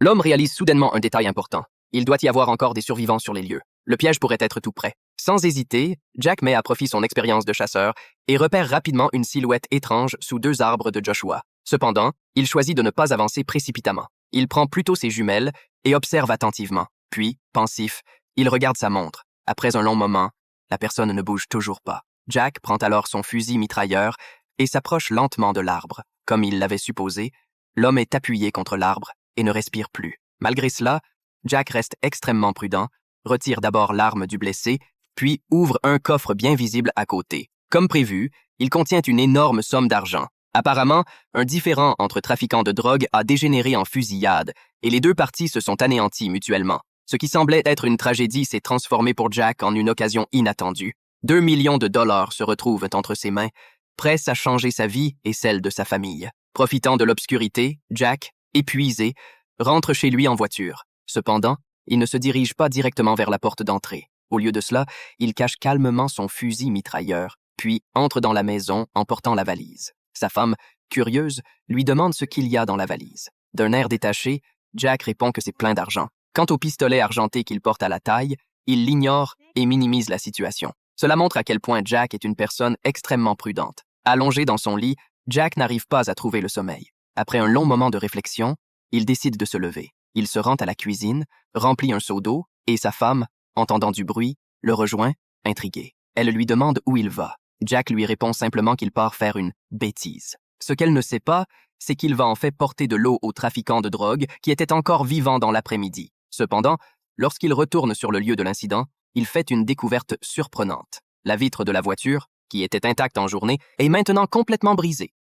L'homme réalise soudainement un détail important. Il doit y avoir encore des survivants sur les lieux. Le piège pourrait être tout près. Sans hésiter, Jack met à profit son expérience de chasseur et repère rapidement une silhouette étrange sous 2 arbres de Joshua. Cependant, il choisit de ne pas avancer précipitamment. Il prend plutôt ses jumelles et observe attentivement. Puis, pensif, il regarde sa montre. Après un long moment, la personne ne bouge toujours pas. Jack prend alors son fusil mitrailleur et s'approche lentement de l'arbre. Comme il l'avait supposé, l'homme est appuyé contre l'arbre et ne respire plus. Malgré cela, Jack reste extrêmement prudent, retire d'abord l'arme du blessé, puis ouvre un coffre bien visible à côté. Comme prévu, il contient une énorme somme d'argent. Apparemment, un différend entre trafiquants de drogue a dégénéré en fusillade et les 2 parties se sont anéanties mutuellement. Ce qui semblait être une tragédie s'est transformé pour Jack en une occasion inattendue. 2 millions de dollars se retrouvent entre ses mains, prêts à changer sa vie et celle de sa famille. Profitant de l'obscurité, Jack, épuisé, rentre chez lui en voiture. Cependant, il ne se dirige pas directement vers la porte d'entrée. Au lieu de cela, il cache calmement son fusil mitrailleur, puis entre dans la maison en portant la valise. Sa femme, curieuse, lui demande ce qu'il y a dans la valise. D'un air détaché, Jack répond que c'est plein d'argent. Quant au pistolet argenté qu'il porte à la taille, il l'ignore et minimise la situation. Cela montre à quel point Jack est une personne extrêmement prudente. Allongé dans son lit, Jack n'arrive pas à trouver le sommeil. Après un long moment de réflexion, il décide de se lever. Il se rend à la cuisine, remplit un seau d'eau, et sa femme, entendant du bruit, le rejoint, intriguée. Elle lui demande où il va. Jack lui répond simplement qu'il part faire une bêtise. Ce qu'elle ne sait pas, c'est qu'il va en fait porter de l'eau aux trafiquants de drogue qui étaient encore vivants dans l'après-midi. Cependant, lorsqu'il retourne sur le lieu de l'incident, il fait une découverte surprenante. La vitre de la voiture, qui était intacte en journée, est maintenant complètement brisée.